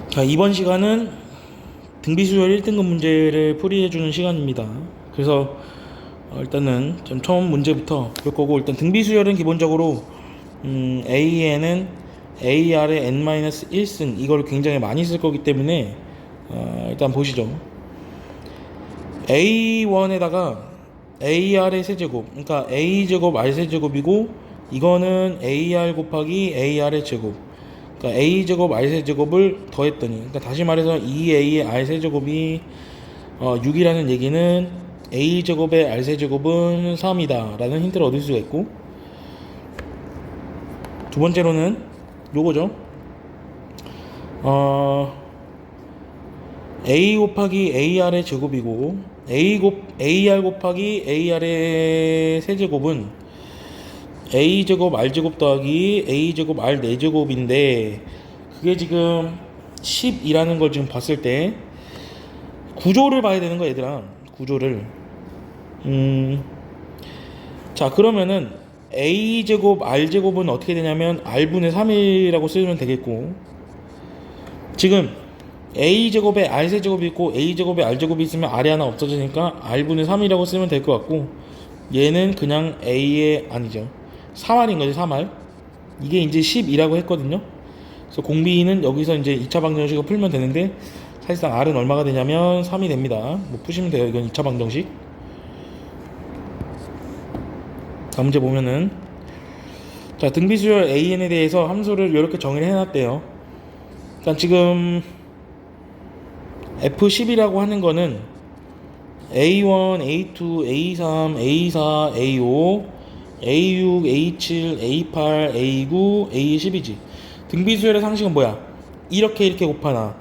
자, 이번 시간은 등비수열 1등급 문제를 풀이해주는 시간입니다. 그래서 일단은 좀 처음 문제부터 볼 거고, 일단 등비수열은 기본적으로 A에는 AR의 n-1승 이걸 굉장히 많이 쓸 거기 때문에 일단 보시죠. A1에다가 AR의 세제곱, 그러니까 A제곱 R 세제곱이고, 이거는 AR 곱하기 AR의 제곱, 그러니까 A제곱 R 세제곱을 더했더니, 그러니까 다시 말해서 2A의 R 세제곱이 6이라는 얘기는 A제곱의 R 세제곱은 3이다 라는 힌트를 얻을 수가 있고, 두 번째로는 요거죠. A 곱하기 AR의 제곱이고, AR 곱하기 AR의 세제곱은 A제곱 R제곱 더하기 A제곱 R 4제곱인데, 그게 지금 10이라는 걸 지금 봤을 때 구조를 봐야 되는 거야, 얘들아. 구조를. 자, 그러면은 A제곱 R제곱은 어떻게 되냐면 R분의 3이라고 쓰면 되겠고, 지금 A제곱에 R세제곱이 있고 A제곱에 R제곱이 있으면 R이 하나 없어지니까 R분의 3이라고 쓰면 될 것 같고, 얘는 그냥 A의 아니죠, 3R인 거지. 3R. 이게 이제 10이라고 했거든요. 그래서 공비는 여기서 이제 2차 방정식을 풀면 되는데, 사실상 R은 얼마가 되냐면 3이 됩니다. 뭐 푸시면 돼요. 이건 2차 방정식. 다음 문제 보면은, 자, 등비수열 AN에 대해서 함수를 이렇게 정의를 해놨대요. 일단 지금 F10이라고 하는 거는 A1, A2, A3, A4, A5, A6, A7, A8, A9, A10이지. 등비수열의 상식은 뭐야? 이렇게 곱하나,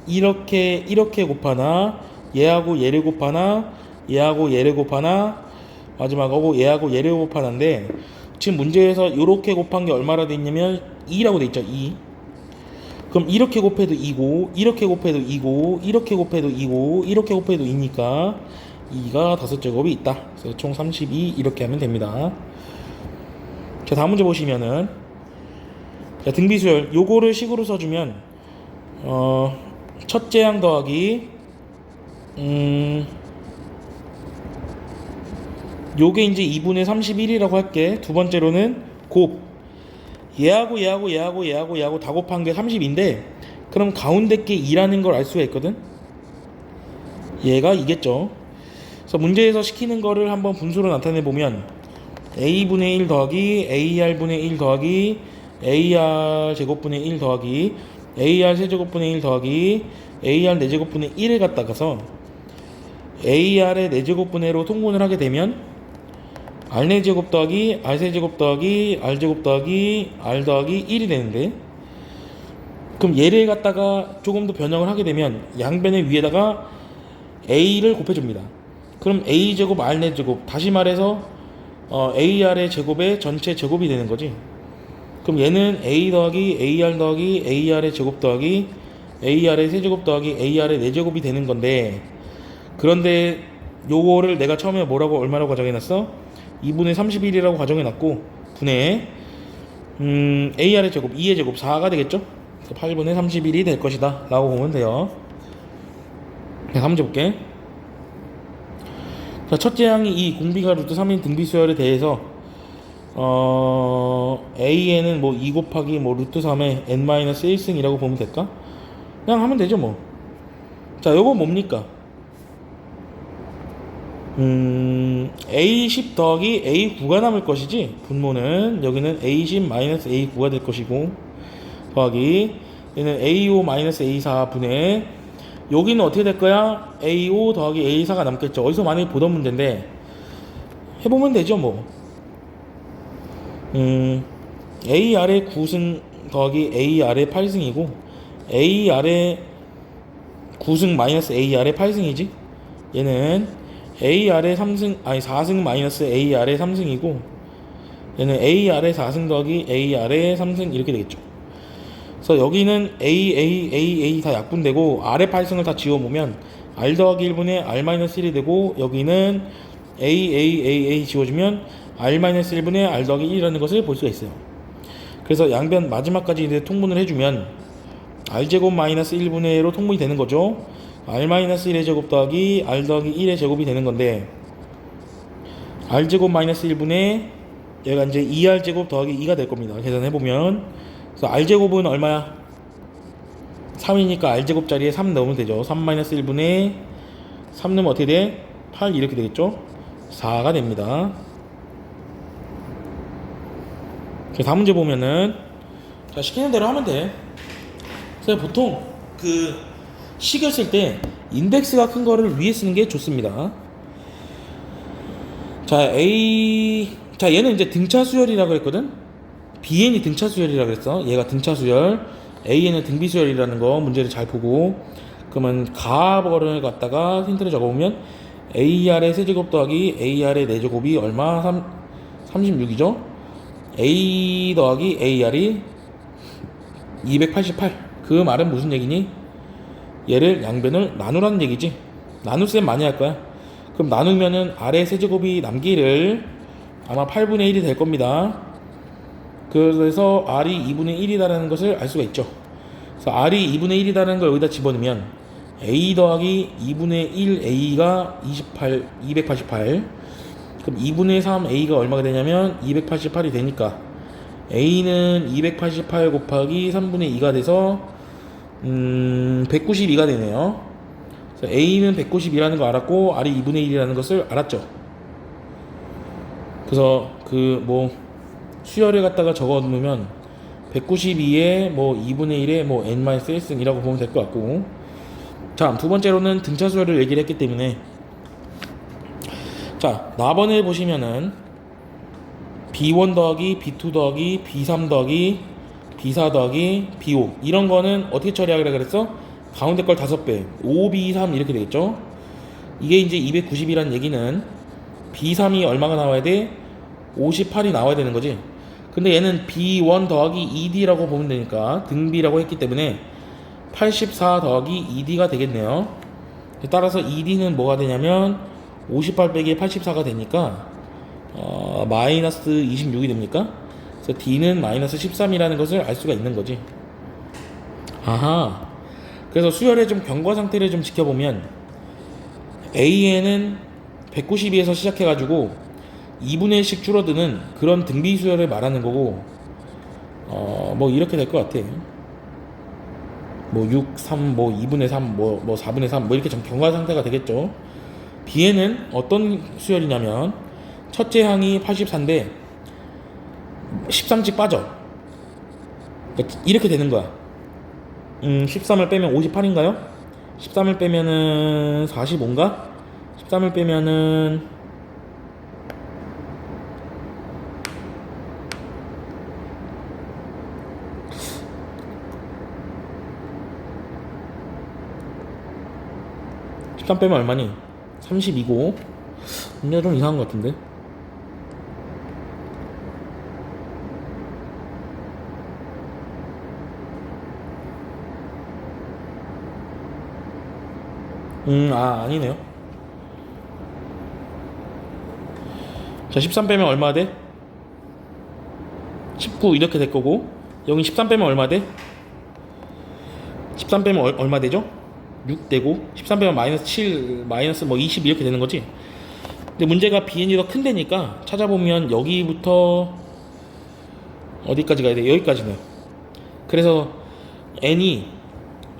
이렇게 곱하나, 얘하고 얘를 곱하나, 얘하고 얘를 곱하나, 마지막하고 얘하고 얘를 곱하나인데, 지금 문제에서 이렇게 곱한 게 얼마나 돼 있냐면 2라고 돼 있죠. 2. 그럼 이렇게 곱해도 2고, 이렇게 곱해도 2고, 이렇게 곱해도 2고, 이렇게 곱해도 2니까 2가 5제곱이 있다. 그래서 총 32 이렇게 하면 됩니다. 자, 다음 문제 보시면은, 자, 등비수열 요거를 식으로 써주면 첫째 양 더하기 요게 이제 2분의 31이라고 할게. 두 번째로는 곱, 얘하고 얘하고 다 곱한 게 30인데, 그럼 가운데 게 2라는 걸 알 수가 있거든. 얘가 이겠죠. 그래서 문제에서 시키는 거를 한번 분수로 나타내 보면 A분의 1 더하기 AR분의 1 더하기 AR 제곱분의 1 더하기 AR 세제곱분의 1 더하기 AR 4제곱분의 1을 갖다가서 AR의 4제곱분의로 통분을 하게 되면 R 4제곱 더하기 R 세제곱 더하기 R 제곱 더하기 R 더하기 1이 되는데, 그럼 얘를 갖다가 조금 더 변형을 하게 되면 양변의 위에다가 A를 곱해줍니다. 그럼 A제곱 R 4제곱, 다시 말해서 AR의 제곱의 전체 제곱이 되는 거지. 그럼 얘는 A 더하기 AR 더하기 AR의 제곱 더하기 AR의 세제곱 더하기 AR의 4제곱이 되는 건데, 그런데 요거를 내가 처음에 뭐라고 얼마라고 가정해놨어? 2분의 31이라고 가정해놨고, 분의 AR의 제곱 2의 제곱 4가 되겠죠? 8분의 31이 될 것이다 라고 보면 돼요. 자, 다음 문제 볼게. 자, 첫째 항이 이 공비가 루트 3인 등비수열에 대해서 A에는 뭐 2 곱하기 뭐 루트 3의 n-1승이라고 보면 될까? 그냥 하면 되죠 뭐. 자, 요거 뭡니까? A10 더하기 A9가 남을 것이지, 분모는 여기는 A10 A9가 될 것이고, 더하기 얘는 A5 A4 분의, 여기는 어떻게 될 거야? A5 더하기 A4가 남겠죠. 어디서 많이 보던 문제인데 해보면 되죠 뭐. AR의 9승 더하기 AR의 8승이고, AR의 9승 마이너스 AR의 8승이지. 얘는 AR의 3승 아니 4승 마이너스 AR의 3승이고, 얘는 AR의 4승 더하기 AR의 3승 이렇게 되겠죠. 그래서 여기는 A 다 약분되고, R의 8승을 다 지워보면 R 더하기 1분의 R-1이 되고, 여기는 A 지워주면 R-1분의 R 더하기 1이라는 것을 볼 수가 있어요. 그래서 양변 마지막까지 이제 통분을 해주면 r제곱 마이너스 1분의 1로 통분이 되는 거죠. r 마이너스 1의 제곱 더하기 r 더하기 1의 제곱이 되는 건데, r제곱 마이너스 1분의 얘가 이제 2r제곱 더하기 2가 될 겁니다. 계산해보면. 그래서 r제곱은 얼마야? 3이니까 r제곱 자리에 3 넣으면 되죠. 3 마이너스 1분의 3 넣으면 어떻게 돼? 8 이렇게 되겠죠. 4가 됩니다. 다음 문제 보면은, 자, 시키는 대로 하면 돼. 그래서 보통 그 식을 쓸 때 인덱스가 큰 거를 위에 쓰는 게 좋습니다. 자, 얘는 이제 등차 수열이라고 했거든. BN이 등차 수열이라고 그랬어. 얘가 등차 수열, AN은 등비 수열이라는 거 문제를 잘 보고, 그러면 가버를 갖다가 힌트를 적어보면 AR의 세제곱 더하기 AR의 4제곱이 얼마? 36이죠. A 더하기 AR이 288. 그 말은 무슨 얘기니? 얘를 양변을 나누라는 얘기지. 나눗셈 많이 할 거야. 그럼 나누면은 R의 세제곱이 남기를 아마 8분의 1이 될 겁니다. 그래서 R이 2분의 1이다라는 것을 알 수가 있죠. 그래서 R이 2분의 1이다라는 걸 여기다 집어넣으면 A 더하기 2분의 1 A가 288. 그럼 2분의 3 A가 얼마가 되냐면 288이 되니까 A는 288 곱하기 3분의 2가 돼서 192가 되네요. 그래서 A는 192라는 거 알았고 R이 2분의 1이라는 것을 알았죠. 그래서 그 뭐 수열을 갖다가 적어 놓으면 192에 뭐 2분의 1에 뭐 n-1승이라고 보면 될 것 같고, 자, 두 번째로는 등차 수열을 얘기를 했기 때문에, 자, 나번에 보시면은 B1 더하기 B2 더하기 B3 더하기 B4 더하기 B5 이런 거는 어떻게 처리하기라 그랬어? 가운데 걸 5배 5B3 이렇게 되겠죠. 이게 이제 290이라는 얘기는 B3이 얼마가 나와야 돼? 58이 나와야 되는 거지. 근데 얘는 B1 더하기 2D라고 보면 되니까 등비라고 했기 때문에 84 더하기 2D가 되겠네요. 따라서 2D는 뭐가 되냐면 58 빼기 84가 되니까 마이너스 26이 됩니까? 그래서 D는 마이너스 13이라는 것을 알 수가 있는 거지. 아하. 그래서 수열의 좀 경과 상태를 좀 지켜보면 AN은 192에서 시작해가지고 2분의 1씩 줄어드는 그런 등비 수열을 말하는 거고, 뭐 이렇게 될 것 같아. 뭐 6, 3, 뭐 2분의 3, 뭐 4분의 3, 뭐 이렇게 좀 경과 상태가 되겠죠. B에는 어떤 수열이냐면 첫째 항이 84인데 13씩 빠져. 그러니까 이렇게 되는 거야. 13을 빼면 58인가요? 13을 빼면은 45인가? 13을 빼면은 13 빼면 얼마니? 32고. 문제가 좀 이상한 것 같은데. 아니네요. 자, 13 빼면 얼마 돼? 19 이렇게 될 거고, 여기 13 빼면 얼마 돼? 13 빼면 얼마 되죠? 6 되고, 13 빼면 마이너스 7, 마이너스 뭐 20 이렇게 되는 거지. 근데 문제가 BN이 더 큰 데니까 찾아보면 여기부터 어디까지 가야 돼? 여기까지네요. 그래서 N이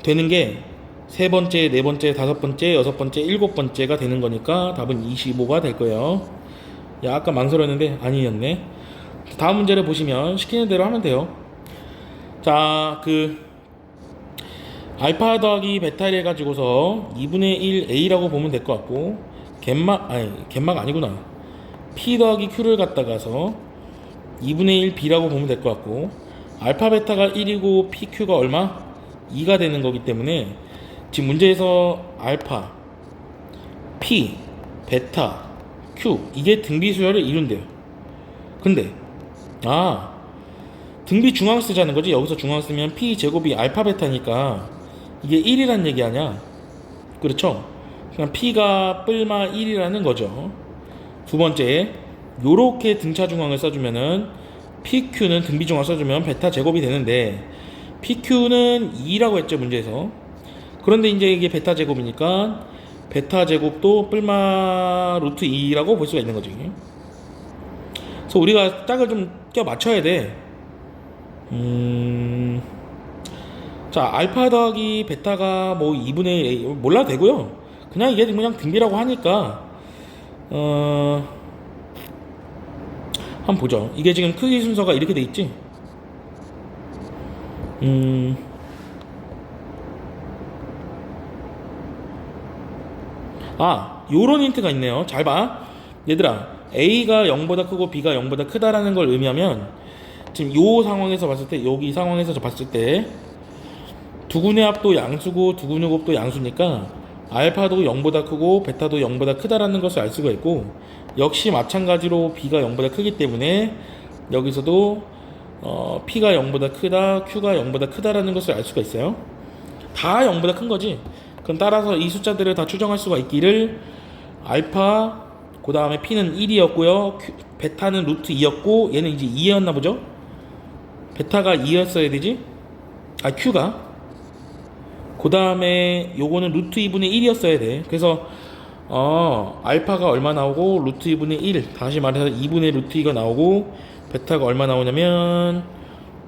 되는 게 세 번째, 네 번째, 다섯 번째, 여섯 번째, 일곱 번째가 되는 거니까 답은 25가 될 거예요. 약간 망설였는데 아니었네. 다음 문제를 보시면 시키는 대로 하면 돼요. 자, 알파 더하기 베타를 해가지고서 2분의 1 A라고 보면 될 것 같고, 갯마가 아니구나. P 더하기 Q를 갖다가서 2분의 1 B라고 보면 될 것 같고, 알파 베타가 1이고 PQ가 얼마? 2가 되는 거기 때문에 지금 문제에서 알파, P, 베타, Q 이게 등비 수열을 이룬대요. 근데 등비 중앙 쓰자는 거지. 여기서 중앙 쓰면 P 제곱이 알파 베타니까 이게 1이란 얘기 아니야. 그렇죠? 그냥 P가 뿔마 1이라는 거죠. 두 번째, 요렇게 등차 중앙을 써주면은 PQ는 등비 중앙 써주면 베타 제곱이 되는데, PQ는 2라고 했죠 문제에서. 그런데 이제 이게 베타 제곱이니까 베타 제곱도 뿔마 루트 2라고 볼 수가 있는 거지. 그래서 우리가 짝을 좀 껴 맞춰야 돼. 자, 알파 더하기 베타가 뭐 2분의 1 몰라도 되고요. 그냥 이게 그냥 등비라고 하니까 한번 보죠. 이게 지금 크기 순서가 이렇게 돼 있지. 요런 힌트가 있네요. 잘 봐. 얘들아, A가 0보다 크고 B가 0보다 크다라는 걸 의미하면 지금 요 상황에서 봤을 때, 여기 상황에서 봤을 때 두군의 합도 양수고 두군의 곱도 양수니까 알파도 0보다 크고 베타도 0보다 크다라는 것을 알 수가 있고, 역시 마찬가지로 B가 0보다 크기 때문에 여기서도 P가 0보다 크다, Q가 0보다 크다라는 것을 알 수가 있어요. 다 0보다 큰 거지. 그럼 따라서 이 숫자들을 다 추정할 수가 있기를, 알파 그 다음에 P는 1이었고요, 베타는 루트 2였고, 얘는 이제 2였나 보죠. 베타가 2였어야 되지. Q가 그 다음에 요거는 루트 2분의 1이었어야 돼. 그래서 알파가 얼마 나오고 루트 2분의 1, 다시 말해서 2분의 루트 2가 나오고, 베타가 얼마 나오냐면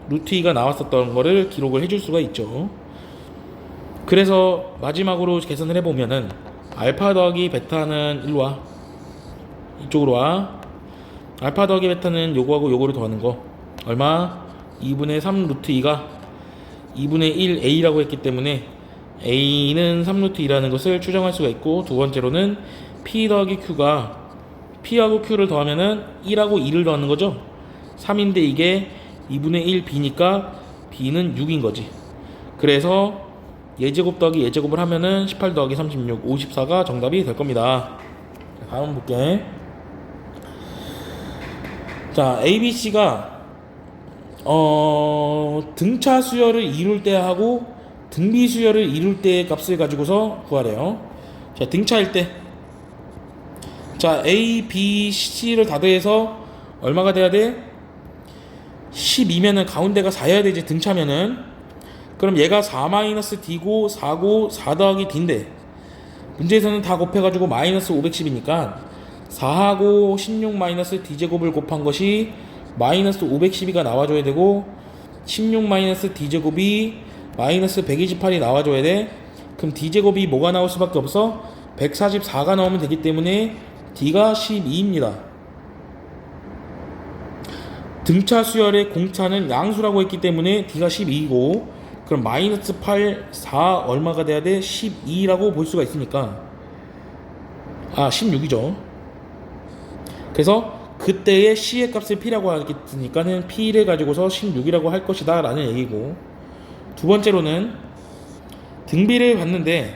루트 2가 나왔었던 거를 기록을 해줄 수가 있죠. 그래서 마지막으로 계산을 해보면은 알파 더하기 베타는 일로 와, 이쪽으로 와. 알파 더하기 베타는 요거하고 요거를 더하는 거 얼마? 2분의 3 루트 2가 2분의 1 A라고 했기 때문에 A는 3 루트 2라는 것을 추정할 수가 있고, 두 번째로는 P 더하기 Q가 P하고 Q를 더하면은 1하고 2를 더하는 거죠. 3인데 이게 2분의 1 B니까 B는 6인 거지. 그래서 예제곱 더하기 예제곱을 하면은 18 더하기 36, 54가 정답이 될 겁니다. 다음 볼게. 자, ABC가 등차 수열을 이룰 때 하고 등비 수열을 이룰 때의 값을 가지고서 구하래요. 자, 등차일 때, 자, A, B, C를 다 더해서 얼마가 돼야 돼? 12면은 가운데가 4여야 되지, 등차면은. 그럼 얘가 4-D고 4고 4 더하기 D인데, 문제에서는 다 곱해가지고 마이너스 510이니까 4하고 16 D제곱을 곱한 것이 마이너스 512가 나와줘야 되고, 16 D제곱이 마이너스 128이 나와줘야 돼. 그럼 D제곱이 뭐가 나올 수밖에 없어? 144가 나오면 되기 때문에 D가 12입니다. 등차 수열의 공차는 양수라고 했기 때문에 D가 12이고, 그럼 마이너스 8, 4 얼마가 돼야 돼? 12라고 볼 수가 있으니까 16이죠. 그래서 그때의 C의 값을 P라고 하겠으니까는 P를 가지고서 16이라고 할 것이다 라는 얘기고, 두 번째로는 등비를 봤는데,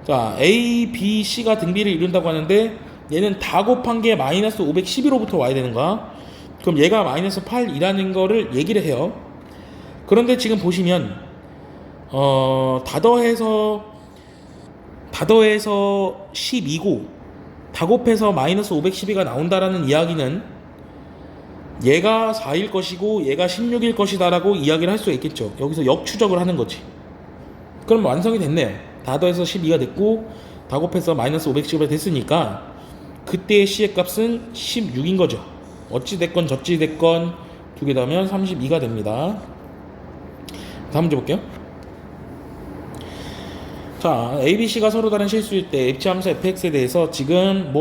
자, A, B, C가 등비를 이룬다고 하는데 얘는 다 곱한 게 마이너스 512로부터 와야 되는 거야. 그럼 얘가 마이너스 8이라는 거를 얘기를 해요. 그런데 지금 보시면 다 더해서 12고 다 곱해서 마이너스 512가 나온다라는 이야기는 얘가 4일 것이고 얘가 16일 것이다 라고 이야기를 할 수 있겠죠. 여기서 역추적을 하는 거지. 그럼 완성이 됐네요. 다 더해서 12가 됐고 다 곱해서 마이너스 512가 됐으니까 그때의 C의 값은 16인 거죠. 어찌됐건 저찌됐건 두 개 더하면 32가 됩니다. 다음 문제 볼게요. 자, ABC가 서로 다른 실수일 때 입체함수 fx에 대해서 지금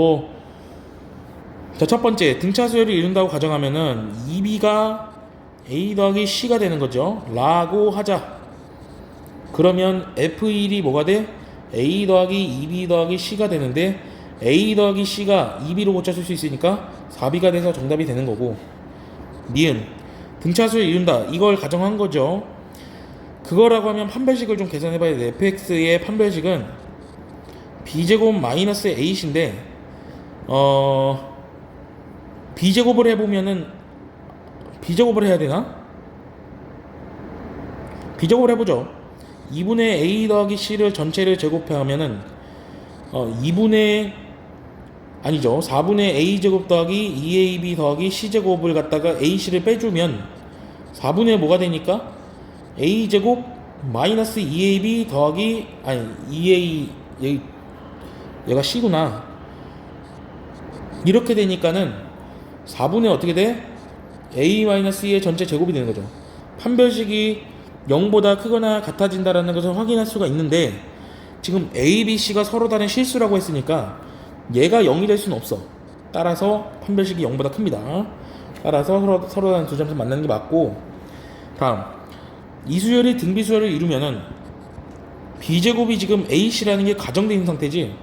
첫 번째 등차 수열을 이룬다고 가정하면은 2b가 a 더하기 c가 되는 거죠 라고 하자. 그러면 f1이 뭐가 돼? a 더하기 2b 더하기 c가 되는데, a 더하기 c가 2b로 고쳐줄 수 있으니까 4b가 돼서 정답이 되는 거고, 니은 등차 수열을 이룬다 이걸 가정한 거죠. 그거라고 하면 판별식을 좀 계산해 봐야 돼. fx의 판별식은 b제곱 마이너스 a인데 b제곱을 해보면은, b제곱을 해야 되나? b제곱을 해보죠. 2분의 a 더하기 c를 전체를 제곱해 하면은 4분의 a제곱 더하기 2ab 더하기 c제곱을 갖다가 ac를 빼주면 4분의 뭐가 되니까 a제곱 마이너스 2ab 더하기 아니 2a 얘가 c구나. 이렇게 되니까는 4분의 어떻게 돼? a-2의 전체 제곱이 되는 거죠. 판별식이 0보다 크거나 같아진다라는 것을 확인할 수가 있는데 지금 a, b, c가 서로 다른 실수라고 했으니까 얘가 0이 될 수는 없어. 따라서 판별식이 0보다 큽니다. 따라서 서로 다른 두 점수 만나는 게 맞고, 다음 이 수열이 등비수열을 이루면은 b제곱이 지금 ac라는 게 가정되어 있는 상태지.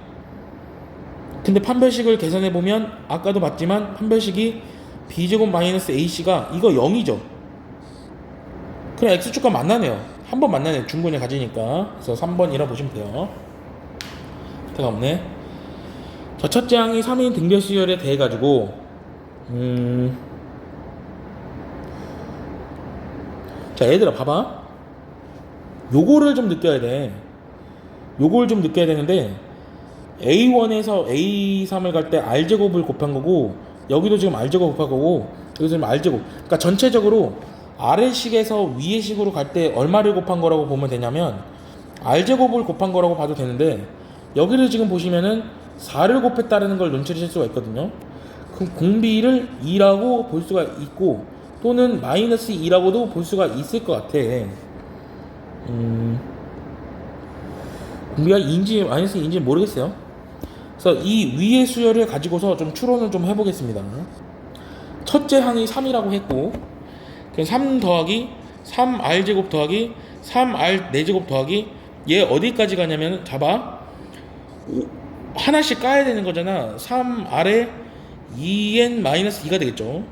근데 판별식을 계산해보면 아까도 봤지만 판별식이 b제곱 마이너스 ac가 이거 0이죠. 그럼 x축과 만나네요. 한 번 만나네요. 중근을 가지니까. 그래서 3번이라 보시면 돼요. 대가 없네. 자, 첫째 항이 3인 등비수열에 대해 가지고 자, 얘들아 봐봐. 요거를 좀 느껴야 돼. 요걸 좀 느껴야 되는데 A1에서 A3을 갈 때 R제곱을 곱한 거고, 여기도 지금 R제곱 곱한 거고, 여기서 지금 R제곱. 그러니까 전체적으로 아래식에서 위의식으로 갈 때 얼마를 곱한 거라고 보면 되냐면 R제곱을 곱한 거라고 봐도 되는데, 여기를 지금 보시면은 4를 곱했다는 걸 눈치채실 수가 있거든요. 그럼 공비를 2라고 볼 수가 있고, 또는 마이너스 2라고도 볼 수가 있을 것 같아. 공비가 2인지 마이너스 2인지 모르겠어요. 그래서 이 위의 수열을 가지고서 좀 추론을 좀 해보겠습니다. 첫째 항이 3이라고 했고, 그럼 3 더하기 3r제곱 더하기 3r 4제곱 더하기 얘 어디까지 가냐면, 잡아, 하나씩 까야 되는 거잖아. 3r에 2n-2가 되겠죠.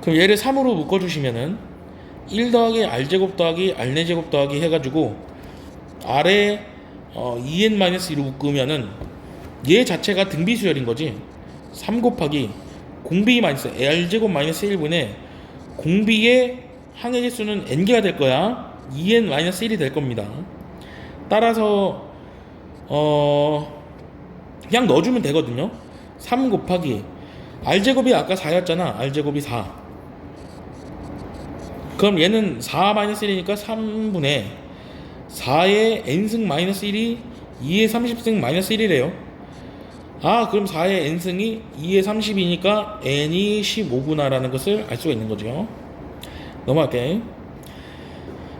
그럼 얘를 3으로 묶어주시면은 1 더하기 r제곱 더하기 r 4제곱 더하기 해가지고 r에 2n-1로 묶으면은 얘 자체가 등비수열인 거지. 3 곱하기 공비 마이너스 r제곱 마이너스 1분의 공비의 항의 개수는 n개가 될 거야. 2n-1이 될 겁니다. 따라서 그냥 넣어주면 되거든요. 3 곱하기 r제곱이 아까 4였잖아. r제곱이 4. 그럼 얘는 4-1이니까 3분의 4의 n승 마이너스 1이 2의 30승 마이너스 1이래요. 아, 그럼 4의 n승이 2의 30이니까 n이 15구나 라는 것을 알 수가 있는 거죠. 넘어갈게.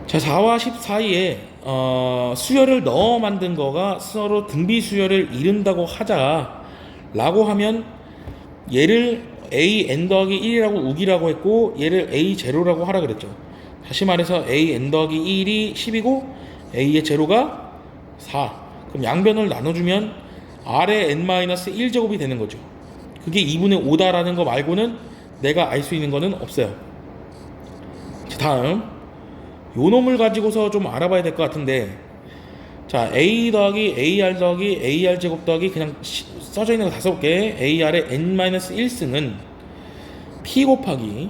자, 4와 10 사이에 수열을 넣어 만든 거가 서로 등비 수열을 이룬다고 하자 라고 하면, 얘를 a n 더하기 1이라고 우기라고 했고, 얘를 a 제로라고 하라 그랬죠. 다시 말해서 a n 더하기 1이 10이고 a의 제로가 4. 그럼 양변을 나눠주면 r의 n-1제곱이 되는 거죠. 그게 2분의 5다라는 거 말고는 내가 알 수 있는 거는 없어요. 자, 다음 요 놈을 가지고서 좀 알아봐야 될 것 같은데, 자, a 더하기 ar 더하기 ar 제곱 더하기 그냥 써져 있는 거 다 써볼게. ar의 n-1승은 p 곱하기,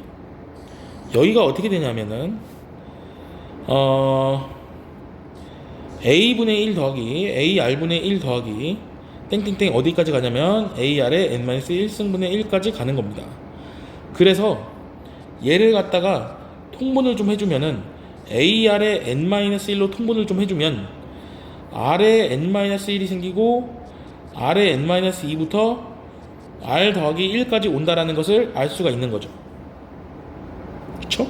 여기가 어떻게 되냐면은 a분의 1 더하기 ar분의 1 더하기 땡땡땡 어디까지 가냐면 ar의 n-1승분의 1까지 가는 겁니다. 그래서 얘를 갖다가 통분을 좀 해주면은 ar의 n-1로 통분을 좀 해주면 r의 n-1이 생기고 r의 n-2부터 r 더하기 1까지 온다라는 것을 알 수가 있는 거죠. 그쵸?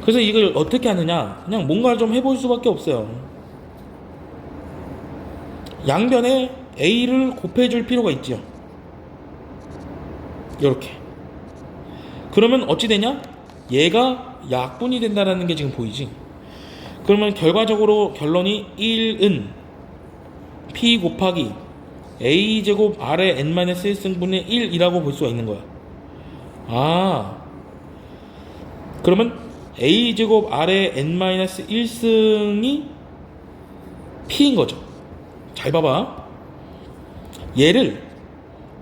그래서 이걸 어떻게 하느냐, 그냥 뭔가를 좀 해볼 수밖에 없어요. 양변에 a를 곱해줄 필요가 있지요. 이렇게. 그러면 어찌 되냐? 얘가 약분이 된다라는 게 지금 보이지. 그러면 결과적으로 결론이 1은 p 곱하기 a제곱 r의 n-1승분의 1이라고 볼 수가 있는 거야. 아, 그러면 a제곱 r의 n-1승이 p인 거죠. 잘 봐봐. 얘를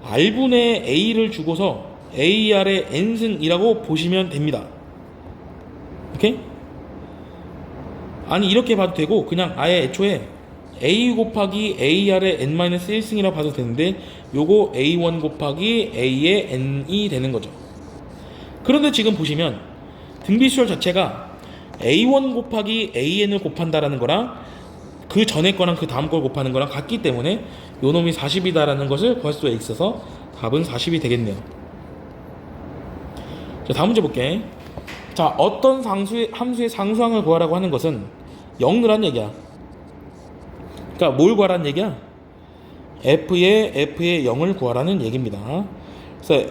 r분의 a를 주고서 ar의 n승이라고 보시면 됩니다. 오케이? 아니, 이렇게 봐도 되고 그냥 아예 애초에 a 곱하기 ar의 n-1승이라고 봐도 되는데, 요거 a1 곱하기 a의 n이 되는 거죠. 그런데 지금 보시면 등비수열 자체가 A1 곱하기 AN을 곱한다라는 거랑 그 전에 거랑 그 다음 걸 곱하는 거랑 같기 때문에 요 놈이 40이다라는 것을 구할 수가 있어서 답은 40이 되겠네요. 자, 다음 문제 볼게. 자, 어떤 함수의 상수항을 구하라고 하는 것은 0 넣으란 얘기야. 그러니까 뭘 구하라는 얘기야? f의 0을 구하라는 얘기입니다. 그래서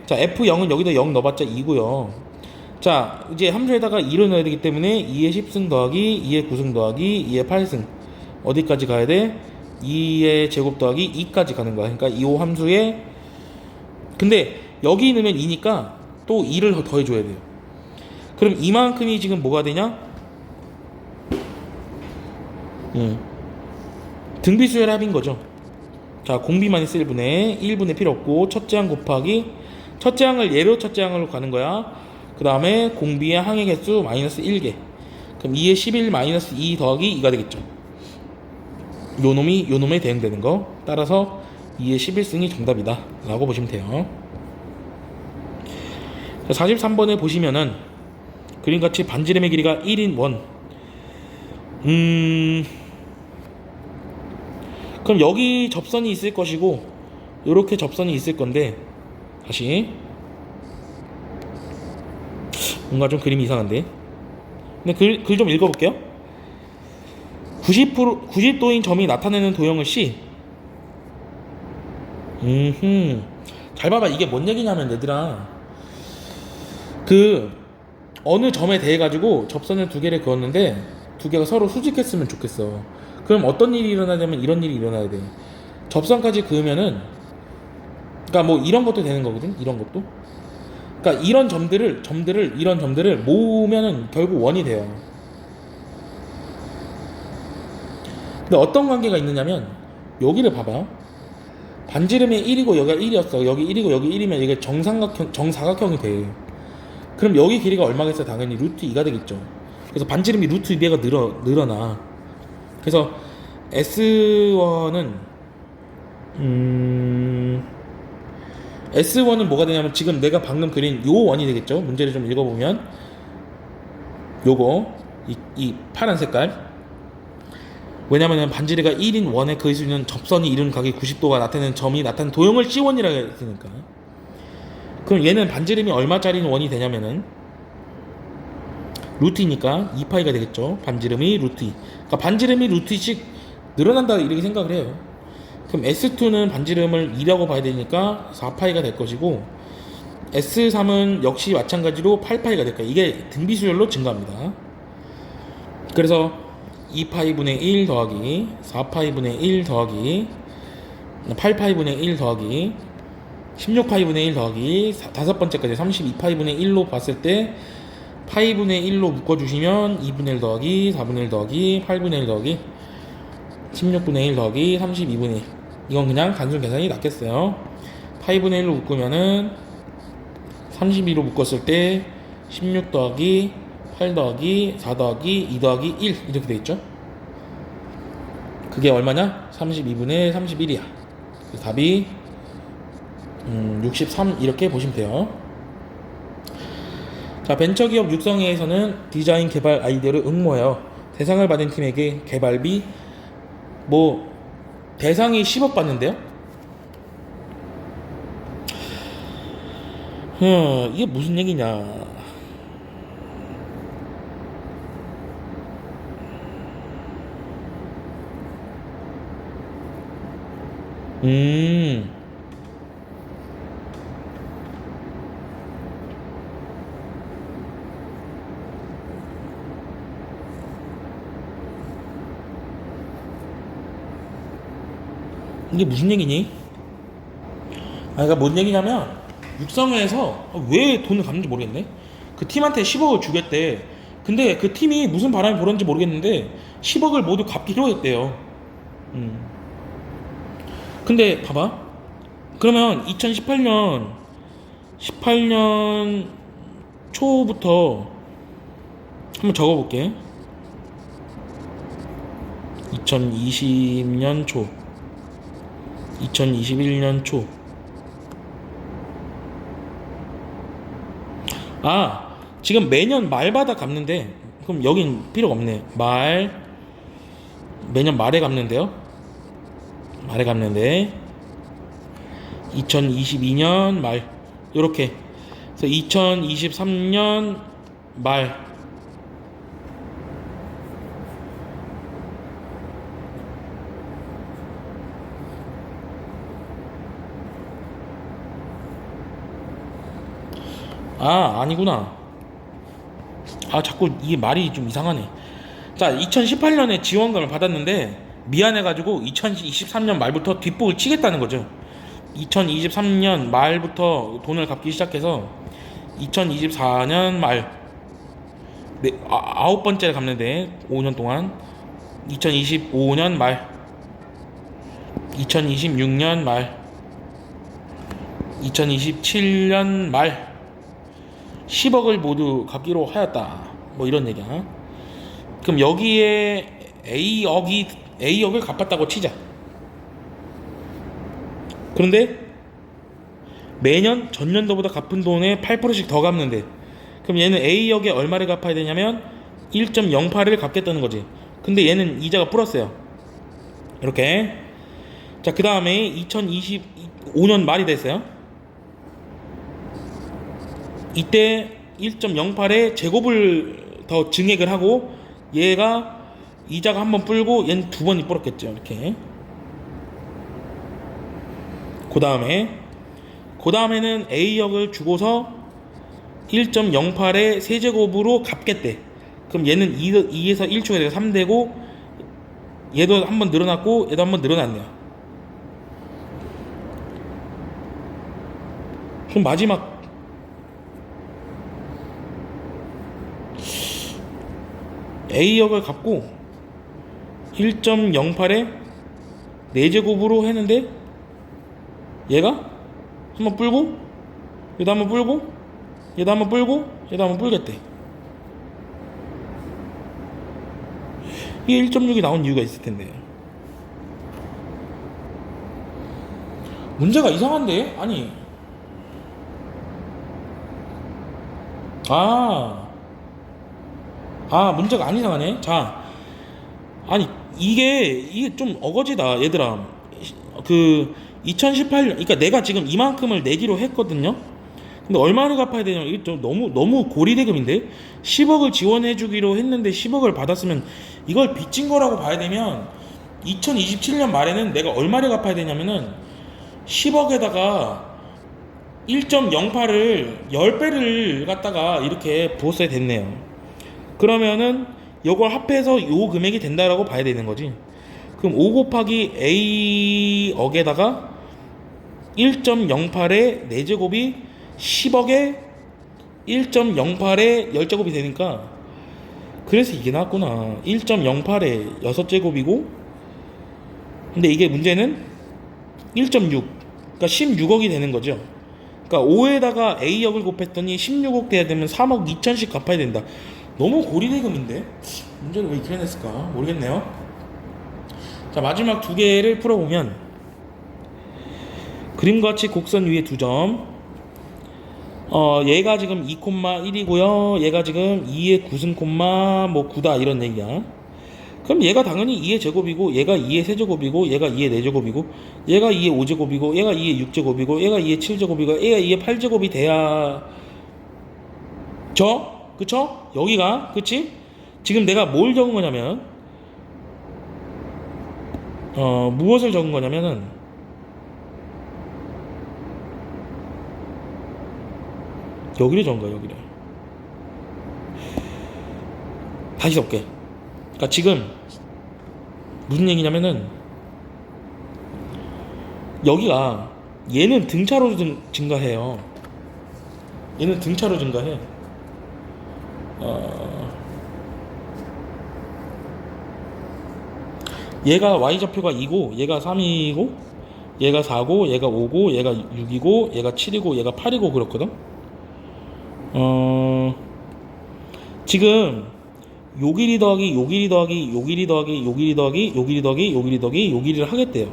자, f0은 여기다 0 넣어봤자 2고요. 자, 이제 함수에다가 2를 넣어야 되기 때문에 2의 10승 더하기 2의 9승 더하기 2의 8승 어디까지 가야 돼? 2의 제곱 더하기 2까지 가는 거야. 그러니까 이 함수에 근데 여기 넣으면 2니까 또 2를 더해줘야 돼요. 그럼 이만큼이 지금 뭐가 되냐? 등비수열 합인 거죠. 자, 공비만 있을 분에 1분의 필요 없고 첫째 항 곱하기 첫째 항을 예로 첫째 항으로 가는 거야. 그 다음에 공비의 항의 개수 마이너스 1개. 그럼 2의 11 마이너스 2 더하기 2가 되겠죠. 요놈에 대응되는 거. 따라서 2의 11승이 정답이다 라고 보시면 돼요. 43번에 보시면은 그림같이 반지름의 길이가 1인 원. 그럼 여기 접선이 있을 것이고 요렇게 접선이 있을 건데 다시 뭔가 좀 그림이 이상한데. 근데 글 좀 읽어볼게요. 90도인 점이 나타내는 도형을 C. 잘 봐봐. 이게 뭔 얘기냐면 얘들아, 그 어느 점에 대해 가지고 접선을 두 개를 그었는데 두 개가 서로 수직했으면 좋겠어. 그럼 어떤 일이 일어나냐면 이런 일이 일어나야 돼. 접선까지 그으면은, 그러니까 뭐 이런 것도 되는 거거든. 이런 것도. 그러니까 이런 이런 점들을 모으면은 결국 원이 돼요. 근데 어떤 관계가 있느냐면 여기를 봐봐. 반지름이 1이고 여기가 1이었어. 여기 1이고 여기 1이면 이게 정사각형이 돼. 그럼 여기 길이가 얼마겠어? 당연히 루트 2가 되겠죠. 그래서 반지름이 루트 2배가 늘어나. 그래서 S1은 뭐가 되냐면 지금 내가 방금 그린 요 원이 되겠죠. 문제를 좀 읽어보면 요거 이 파란 색깔. 왜냐면 반지름가 1인 원에 그을 수 있는 접선이 이룬 각이 90도가 나타내는 점이 나타내는 도형을 C1이라고 했으니까. 그럼 얘는 반지름이 얼마짜리는 원이 되냐면은 루트 2니까 2파이가 되겠죠. 반지름이 루트 2. 그러니까 반지름이 루트 2씩 늘어난다 이렇게 생각을 해요. 그럼 S2는 반지름을 2라고 봐야 되니까 4파이가 될 것이고 S3은 역시 마찬가지로 8파이가 될 거예요. 이게 등비수열로 증가합니다. 그래서 2파이분의 1 더하기 4파이분의 1 더하기 8파이분의 1 더하기 16파이분의 1 더하기 다섯 번째까지 32파이분의 1로 봤을 때 파이분의 1로 묶어주시면 2분의 1 더하기 4분의 1 더하기 8분의 1 더하기 16분의 1 더하기 32분의 1. 이건 그냥 단순 계산이 낫겠어요. 파이분의 1로 묶으면은 32로 묶었을 때 16 더하기 8 더하기 4 더하기 2 더하기 1 이렇게 되겠죠. 그게 얼마냐? 32분의 31이야. 답이 63 이렇게 보시면 돼요. 자, 벤처기업 육성회에서는 디자인 개발 아이디어를 응모하여 대상을 받은 팀에게 개발비 대상이 10억 받는데요. 이게 무슨 얘기냐. 이게 무슨 얘기니? 그러니까 뭔 얘기냐면 육성회에서 왜 돈을 갚는지 모르겠네. 그 팀한테 10억을 주겠대. 근데 그 팀이 무슨 바람이 불었는지 모르겠는데 10억을 모두 갚기로 했대요. 근데 봐봐. 그러면 2018년 초부터 한번 적어볼게. 2020년 초 2021년 초. 지금 매년 말마다 갚는데 그럼 여긴 필요가 없네. 매년 말에 갚는데요. 말에 갚는데 2022년 말 요렇게. 그래서 2023년 말 아니구나. 자꾸 이게 말이 좀 이상하네. 자, 2018년에 지원금을 받았는데 미안해가지고 2023년 말부터 뒷북을 치겠다는 거죠. 2023년 말부터 돈을 갚기 시작해서 2024년 말 아홉 번째를 갚는데 5년 동안 2025년 말 2026년 말 2027년 말 10억을 모두 갚기로 하였다. 뭐 이런 얘기야. 그럼 여기에 A억을 갚았다고 치자. 그런데 매년 전년도보다 갚은 돈의 8%씩 더 갚는데 그럼 얘는 A억에 얼마를 갚아야 되냐면 1.08을 갚겠다는 거지. 근데 얘는 이자가 플러스야. 이렇게. 자, 그 다음에 2025년 말이 됐어요. 이때 1.08의 제곱을 더 증액을 하고 얘가 이자가 한 번 불고 얘는 두 번이 불었겠죠. 이렇게. 그 다음에는 A역을 주고서 1.08의 세제곱으로 갚겠대. 그럼 얘는 2에서 1 추가돼서 3 되고 얘도 한 번 늘어났고 얘도 한 번 늘어났네요. 그럼 마지막 A역을 갚고 1.08에 4제곱으로 했는데 얘가 한번 불고 얘도 한번 불고 얘도 한번 불고 얘도 한번 불겠대. 이게 1.6이 나온 이유가 있을 텐데. 문제가 이상한데? 아니 문제가 안 이상하네. 자, 아니 이게 좀 어거지다 얘들아. 그 2018년 그러니까 내가 지금 이만큼을 내기로 했거든요. 근데 얼마를 갚아야 되냐면 이게 좀 너무 고리대금인데 10억을 지원해 주기로 했는데 10억을 받았으면 이걸 빚진 거라고 봐야 되면 2027년 말에는 내가 얼마를 갚아야 되냐면은 10억에다가 1.08을 10배를 갖다가 이렇게 부었어야 됐네요. 그러면은 요걸 합해서 요 금액이 된다라고 봐야 되는 거지. 그럼 5 곱하기 A억에다가 1.08의 4제곱이 10억에 1.08의 10제곱이 되니까 그래서 이게 나왔구나. 1.08의 6제곱이고 근데 이게 문제는 1.6 그러니까 16억이 되는 거죠. 그러니까 5에다가 A역을 곱했더니 16억 돼야 되면 3억 2천씩 갚아야 된다. 너무 고리대금인데 문제를 왜 이렇게 냈을까 모르겠네요. 자, 마지막 두 개를 풀어보면 그림같이 곡선 위에 두 점. 얘가 지금 2,1이고요. 얘가 지금 2의 9승 뭐 9다 이런 얘기야. 그럼 얘가 당연히 2의 제곱이고 얘가 2의 세제곱이고 얘가 2의 4제곱이고 얘가 2의 5제곱이고 얘가 2의 6제곱이고 얘가 2의 7제곱이고 얘가 2의 8제곱이 돼야 그쵸? 여기가 그치? 지금 내가 뭘 적은 거냐면 무엇을 적은 거냐면은 여기를 적은 거야. 여기를 다시 적게. 그러니까 지금 무슨 얘기냐면은 여기가 얘는 등차로 증가해요. 얘는 등차로 증가해. 얘가 y좌표가 2고 얘가 3이고 얘가 4고 얘가 5고 얘가 6이고 얘가 7이고 얘가 8이고 그렇거든. 지금 요 길이 더하기 요 길이 더하기 요 길이 더하기 요 길이 더하기 요 길이 더하기 요 길이 더하기 요 길이를 하겠대요.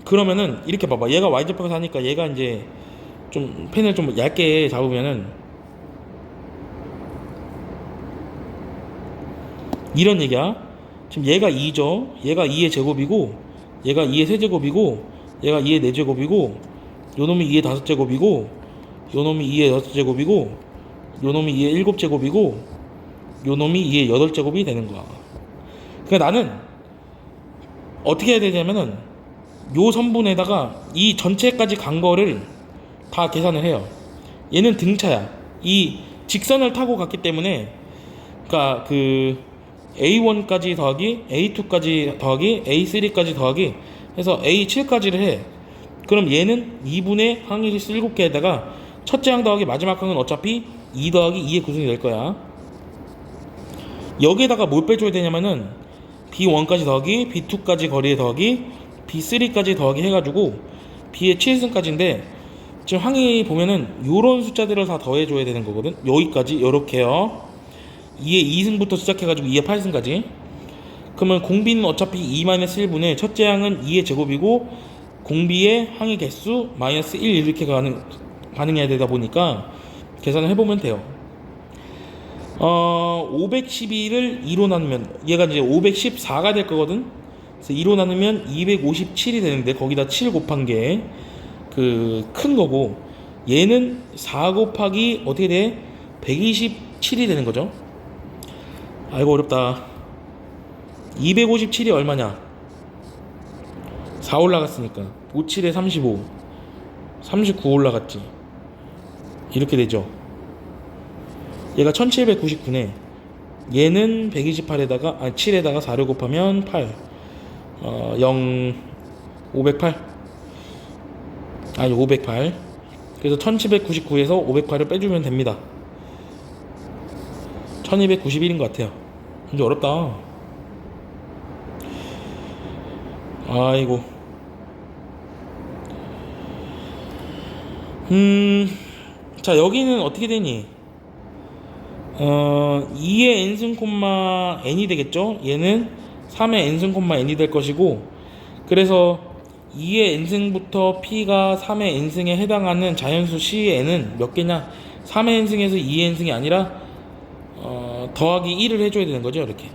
그러면은 이렇게 봐봐. 얘가 y좌표가 4니까 얘가 이제 좀 펜을 좀 얇게 잡으면은 이런 얘기야. 지금 얘가 2죠. 얘가 2의 제곱이고, 얘가 2의 세제곱이고, 얘가 2의 4제곱이고, 요놈이 2의 5제곱이고, 요놈이 2의 6제곱이고, 요놈이 2의 7제곱이고, 요놈이 2의 8제곱이 되는 거야. 그러니까 나는 어떻게 해야 되냐면은 요 선분에다가 이 전체까지 간 거를 다 계산을 해요. 얘는 등차야. 이 직선을 타고 갔기 때문에, 그러니까 그 A1까지 더하기 A2까지 더하기 A3까지 더하기 해서 A7까지를 해. 그럼 얘는 2분의 항의실수 7개에다가 첫째 항 더하기 마지막 항은 어차피 2 더하기 2의 구성이 될 거야. 여기에다가 뭘 빼줘야 되냐면은 B1까지 더하기 B2까지 거리에 더하기 B3까지 더하기 해가지고 B의 7승까지인데, 지금 항의 보면은 요런 숫자들을 다 더해줘야 되는 거거든. 여기까지 요렇게요. 2의 2승부터 시작해가지고 2의 8승까지. 그러면 공비는 어차피 2-1분의 첫째 항은 2의 제곱이고 공비의 항의 개수 마이너스 1 이렇게 가능해야 되다 보니까 계산을 해보면 돼요. 512를 2로 나누면 얘가 이제 514가 될 거거든. 그래서 2로 나누면 257이 되는데 거기다 7 곱한 게 그 큰 거고, 얘는 4 곱하기 어떻게 돼? 127이 되는 거죠. 아이고 어렵다. 257이 얼마냐? 4 올라갔으니까 5, 7에 35 39 올라갔지. 이렇게 되죠. 얘가 1799네. 얘는 128에다가 7에다가 4를 곱하면 8 508 아니 508. 그래서 1799에서 508을 빼주면 됩니다. 1291인 것 같아요. 근데 어렵다. 아이고. 자, 여기는 어떻게 되니? 2의 n승 콤마 n이 되겠죠? 얘는 3의 n승 콤마 n이 될 것이고, 그래서 2의 n승부터 p가 3의 n승에 해당하는 자연수 c의 n은 몇 개냐? 3의 n승에서 2의 n승이 아니라 더하기 1을 해줘야 되는 거죠. 이렇게.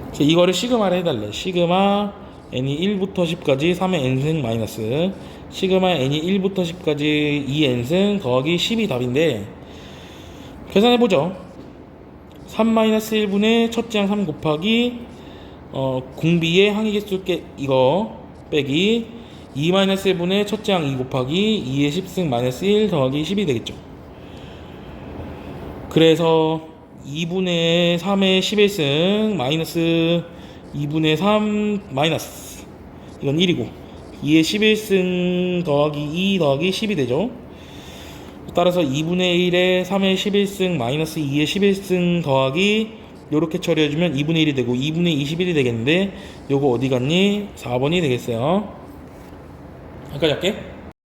그래서 이거를 시그마를 해달래. 시그마 n이 1부터 10까지 3의 n승 마이너스 시그마 n이 1부터 10까지 2의 n승 더하기 10이 답인데, 계산해보죠. 3-1분의 첫째 항 3 곱하기 공비의 항의 개수 이거 빼기 2-1분의 첫째 항 2 곱하기 2의 10승 마이너스 1 더하기 10이 되겠죠. 그래서 2분의 3의 11승 마이너스 2분의 3 마이너스 이건 1이고 2의 11승 더하기 2 더하기 10이 되죠. 따라서 2분의 1에 3의 11승 마이너스 2의 11승 더하기 요렇게 처리해주면 2분의 1이 되고 2분의 21이 되겠는데, 요거 어디 갔니? 4번이 되겠어요. 여기까지 할게.